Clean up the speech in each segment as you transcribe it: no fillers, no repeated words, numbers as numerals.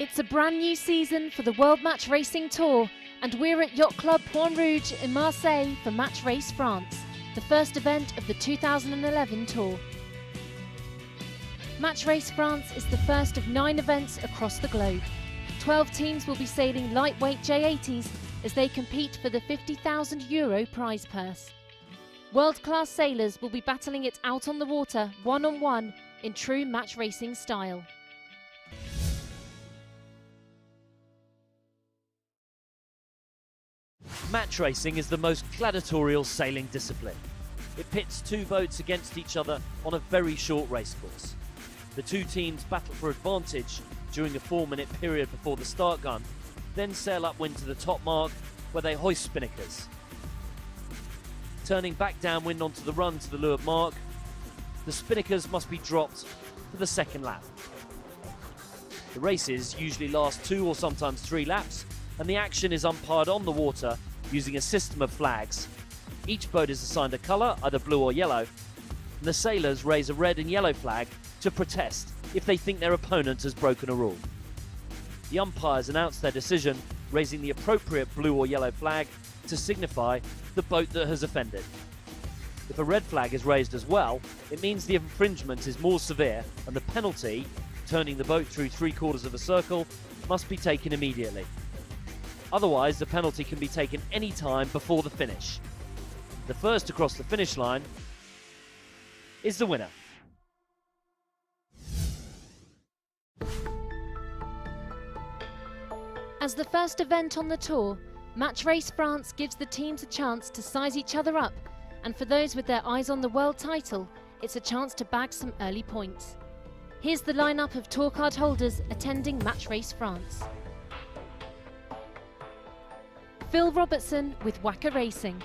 It's a brand new season for the World Match Racing Tour, and we're at Yacht Club Pointe Rouge in Marseille for Match Race France, the first event of the 2011 tour. Match Race France is the first of 9 events across the globe. 12 teams will be sailing lightweight J80s as they compete for the €50,000 prize purse. World-class sailors will be battling it out on the water one-on-one in true match racing style. Match racing is the most gladiatorial sailing discipline. It pits 2 boats against each other on a very short racecourse. The 2 teams battle for advantage during a 4-minute period before the start gun, then sail upwind to the top mark where they hoist spinnakers. Turning back downwind onto the run to the leeward mark, the spinnakers must be dropped for the second lap. The races usually last 2 or sometimes 3 laps, and the action is umpired on the water using a system of flags. Each boat is assigned a colour, either blue or yellow, and the sailors raise a red and yellow flag to protest if they think their opponent has broken a rule. The umpires announce their decision, raising the appropriate blue or yellow flag to signify the boat that has offended. If a red flag is raised as well, it means the infringement is more severe and the penalty, turning the boat through 3/4 of a circle, must be taken immediately. Otherwise, the penalty can be taken any time before the finish. The first to cross the finish line is the winner. As the first event on the tour, Match Race France gives the teams a chance to size each other up, and for those with their eyes on the world title, it's a chance to bag some early points. Here's the lineup of tour card holders attending Match Race France. Phil Robertson with Wacker Racing.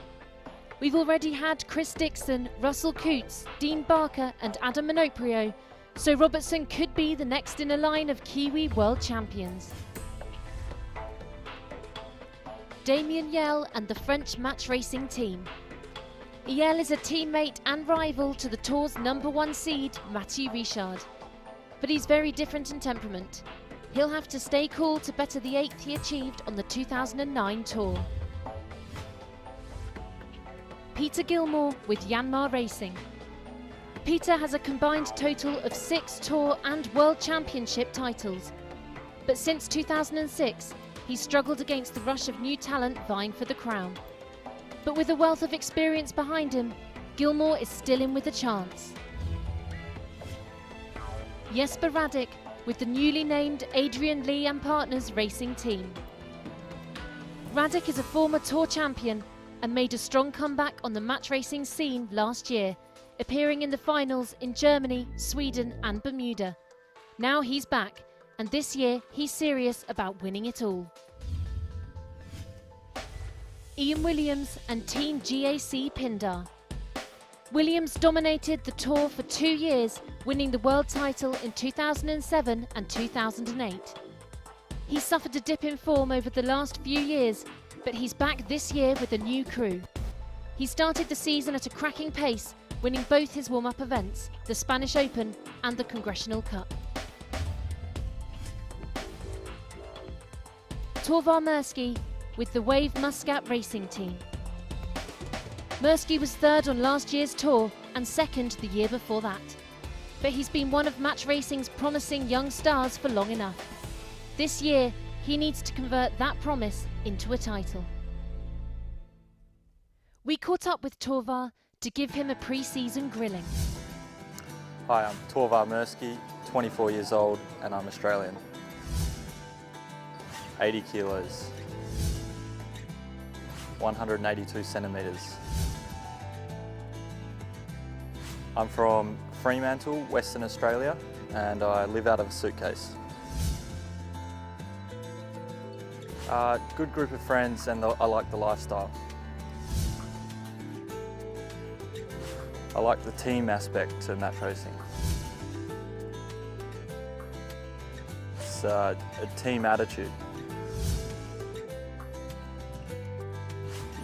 We've already had Chris Dixon, Russell Coutts, Dean Barker and Adam Minoprio, so Robertson could be the next in a line of Kiwi world champions. Damien Yell and the French match racing team. Yell is a teammate and rival to the tour's #1 seed, Mathieu Richard. But he's very different in temperament. He'll have to stay cool to better the 8th he achieved on the 2009 tour. Peter Gilmore with Yanmar Racing. Peter has a combined total of 6 tour and world championship titles. But since 2006, he's struggled against the rush of new talent vying for the crown. But with a wealth of experience behind him, Gilmore is still in with a chance. Jesper Radic with the newly named Adrian Lee and Partners racing team. Radic is a former tour champion and made a strong comeback on the match racing scene last year, appearing in the finals in Germany, Sweden and Bermuda. Now he's back, and this year he's serious about winning it all. Ian Williams and Team GAC Pindar. Williams dominated the tour for 2 years, winning the world title in 2007 and 2008. He suffered a dip in form over the last few years, but he's back this year with a new crew. He started the season at a cracking pace, winning both his warm-up events, the Spanish Open and the Congressional Cup. Torvar Mirsky with the Wave Muscat racing team. Mirsky was 3rd on last year's tour and 2nd the year before that. But he's been one of match racing's promising young stars for long enough. This year, he needs to convert that promise into a title. We caught up with Torvar to give him a pre-season grilling. Hi, I'm Torvar Mirsky, 24 years old and I'm Australian. 80 kilos, 182 centimetres. I'm from Fremantle, Western Australia, and I live out of a suitcase. Good group of friends, and I like the lifestyle. I like the team aspect to match racing. It's a team attitude.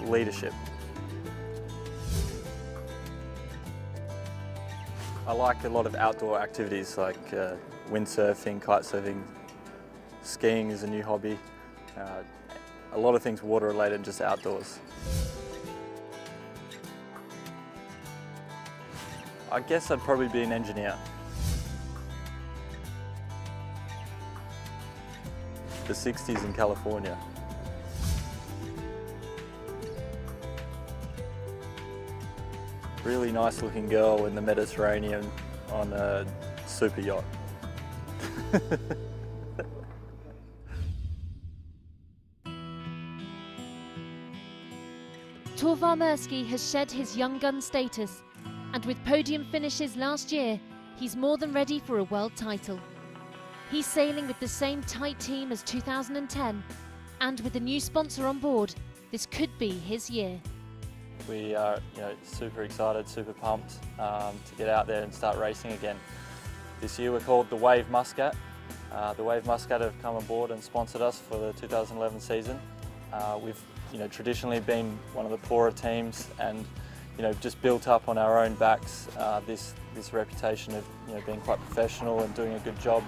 Leadership. I like a lot of outdoor activities like windsurfing, kite surfing, skiing is a new hobby. A lot of things water related and just outdoors. I guess I'd probably be an engineer. The 60s in California. Really nice looking girl in the Mediterranean on a super yacht. Torvar Murski has shed his young gun status, and with podium finishes last year, he's more than ready for a world title. He's sailing with the same tight team as 2010, and with a new sponsor on board, this could be his year. We are super excited, super pumped to get out there and start racing again. This year we're called the Wave Muscat. The Wave Muscat have come on board and sponsored us for the 2011 season. We've traditionally been one of the poorer teams and just built up on our own backs this reputation of being quite professional and doing a good job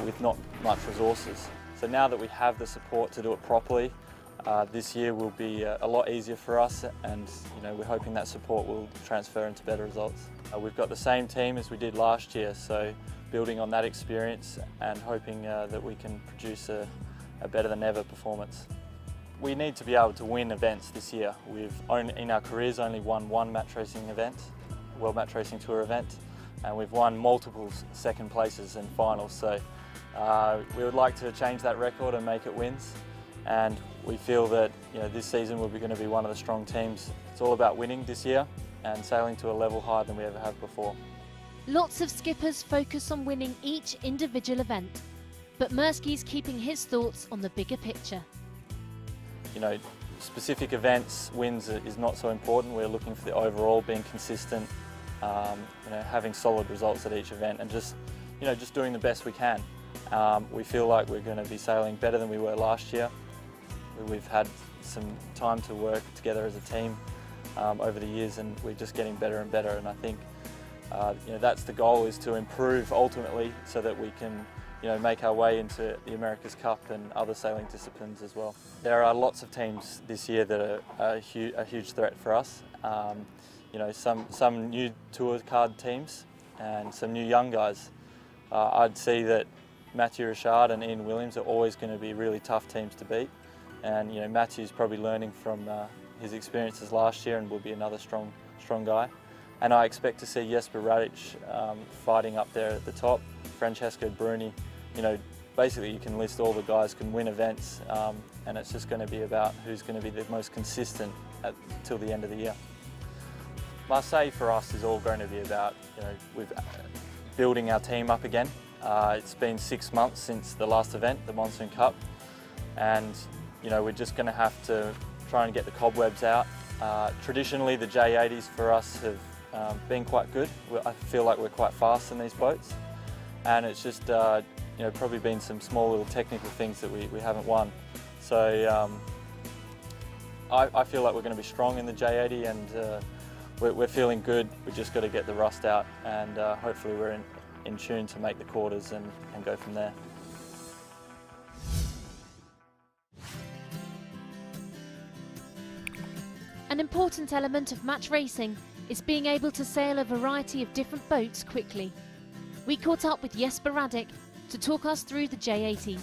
with not much resources. So now that we have the support to do it properly, this year will be a lot easier for us, and we're hoping that support will transfer into better results. We've got the same team as we did last year, so building on that experience and hoping that we can produce a better than ever performance. We need to be able to win events this year. We've in our careers only won one match racing event, World Match Racing Tour event, and we've won multiple second places and finals. So we would like to change that record and make it wins. And we feel that this season we're going to be one of the strong teams. It's all about winning this year and sailing to a level higher than we ever have before. Lots of skippers focus on winning each individual event, but Murski's keeping his thoughts on the bigger picture. Specific events, wins is not so important. We're looking for the overall, being consistent, having solid results at each event, and just doing the best we can. We feel like we're going to be sailing better than we were last year. We've had some time to work together as a team over the years, and we're just getting better and better. And I think that's the goal, is to improve ultimately, so that we can make our way into the America's Cup and other sailing disciplines as well. There are lots of teams this year that are a huge threat for us. Some new tour card teams and some new young guys. I'd see that Matthew Richard and Ian Williams are always going to be really tough teams to beat. And Matthew's probably learning from his experiences last year and will be another strong guy. And I expect to see Jesper Radic fighting up there at the top. Francesco Bruni, basically you can list all the guys can win events, and it's just going to be about who's going to be the most consistent till the end of the year. Marseille for us is all going to be about building our team up again. It's been 6 months since the last event, the Monsoon Cup, and we're just going to have to try and get the cobwebs out. Traditionally the J80s for us have been quite good. I feel like we're quite fast in these boats, and it's just probably been some small little technical things that we haven't won. So I feel like we're going to be strong in the J80, and we're feeling good. We've just got to get the rust out, and hopefully we're in tune to make the quarters and go from there. An important element of match racing is being able to sail a variety of different boats quickly. We caught up with Jesper Radic to talk us through the J80s,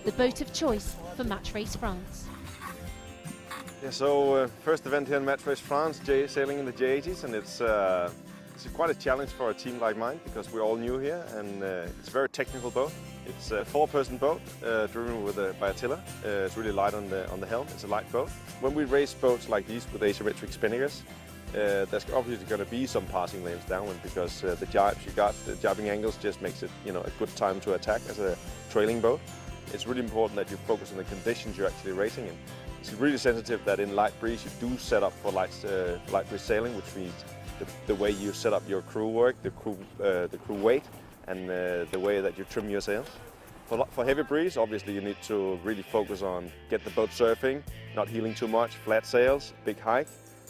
the boat of choice for Match Race France. Yeah, so first event here in Match Race France, sailing in the J80s, and it's quite a challenge for a team like mine because we're all new here, and it's a very technical boat. It's a 4-person boat driven by a tiller. It's really light on the helm. It's a light boat. When we race boats like these with asymmetric spinners, there's obviously going to be some passing lanes downwind because the jibes you got, the jibbing angles just makes it a good time to attack as a trailing boat. It's really important that you focus on the conditions you're actually racing in. It's really sensitive that in light breeze you do set up for light breeze sailing, which means the way you set up your crew work, the crew weight, and the way that you trim your sails. For heavy breeze, obviously you need to really focus on get the boat surfing, not heeling too much, flat sails, big height,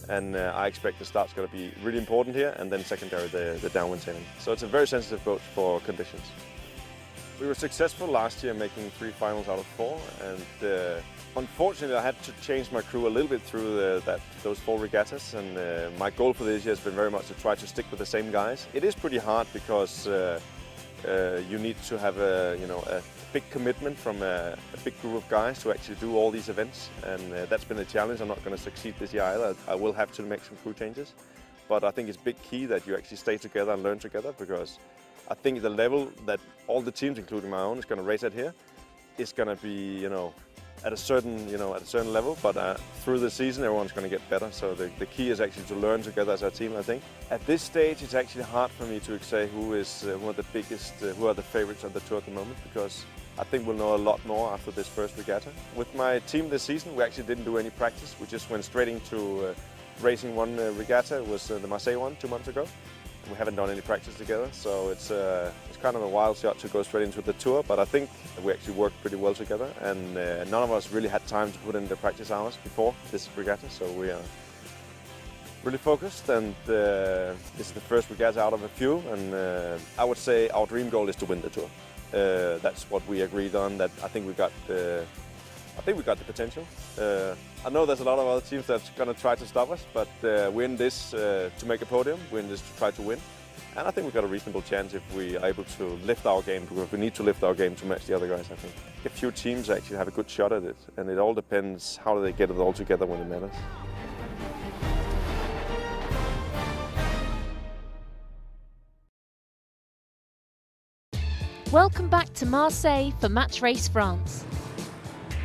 and I expect the start's going to be really important here, and then secondary the downwind sailing. So it's a very sensitive boat for conditions. We were successful last year, making 3 finals out of 4, and unfortunately I had to change my crew a little bit through those 4 regattas, and my goal for this year has been very much to try to stick with the same guys. It is pretty hard because you need to have a big commitment from a big group of guys to actually do all these events, and that's been a challenge. I'm not going to succeed this year either. I will have to make some crew changes, but I think it's big key that you actually stay together and learn together, because I think the level that all the teams, including my own, is going to race at here is going to be, at a certain level. But through the season, everyone's going to get better. So the key is actually to learn together as a team. I think at this stage, it's actually hard for me to say who are the biggest, who are the favorites of the tour at the moment, because I think we'll know a lot more after this first regatta. With my team this season, we actually didn't do any practice. We just went straight into racing one regatta. It was the Marseille one 2 months ago. We haven't done any practice together, so it's kind of a wild shot to go straight into the tour, but I think we actually worked pretty well together, and none of us really had time to put in the practice hours before this regatta, so we are really focused, and this is the first regatta out of a few, and I would say our dream goal is to win the tour. That's what we agreed on, that I think we got the potential. I know there's a lot of other teams that's going to try to stop us, but we're in this to make a podium, we're in this to try to win. And I think we've got a reasonable chance if we are able to lift our game, because we need to lift our game to match the other guys, I think. A few teams actually have a good shot at it, and it all depends how do they get it all together when it matters. Welcome back to Marseille for Match Race France.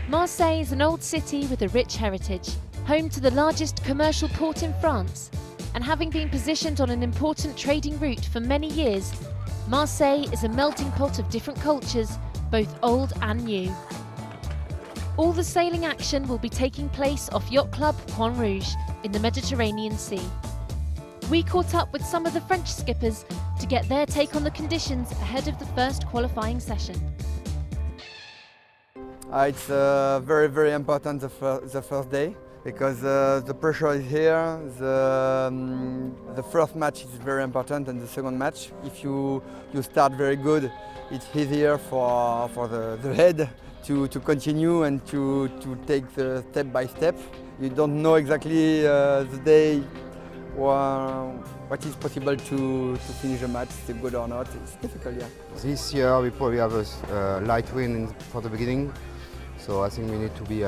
Marseille is an old city with a rich heritage, home to the largest commercial port in France, and having been positioned on an important trading route for many years, Marseille is a melting pot of different cultures, both old and new. All the sailing action will be taking place off Yacht Club Pointe Rouge in the Mediterranean Sea. We caught up with some of the French skippers to get their take on the conditions ahead of the first qualifying session. It's very, very important the first day, because the pressure is here. The first match is very important, and the second match, if you start very good, it's easier for the head to continue and to take the step by step. You don't know exactly the day what is possible to finish a match, is it good or not. It's difficult, yeah. This year we probably have a light wind for the beginning. So I think we need to be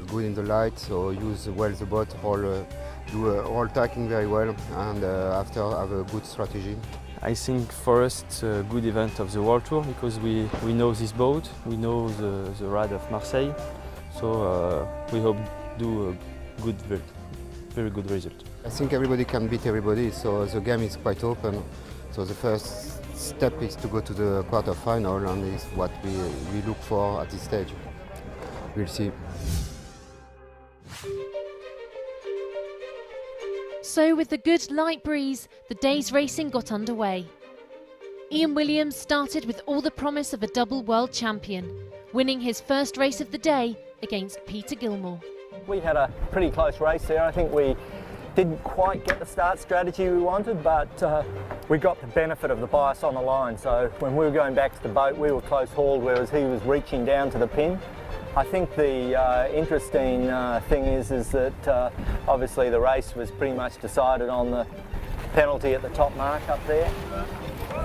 good in the light, so use well the boat, do all tacking very well, and after have a good strategy. I think for us it's a good event of the World Tour, because we know this boat, we know the ride of Marseille, so we hope do a good, very good result. I think everybody can beat everybody, so the game is quite open. So the first step is to go to the quarter-final, and is what we look for at this stage. We'll see. So with the good light breeze, the day's racing got underway. Ian Williams started with all the promise of a double world champion, winning his first race of the day against Peter Gilmore. We had a pretty close race there. I think we didn't quite get the start strategy we wanted, but we got the benefit of the bias on the line. So when we were going back to the boat, we were close hauled, whereas he was reaching down to the pin. I think the interesting thing is that obviously the race was pretty much decided on the penalty at the top mark up there.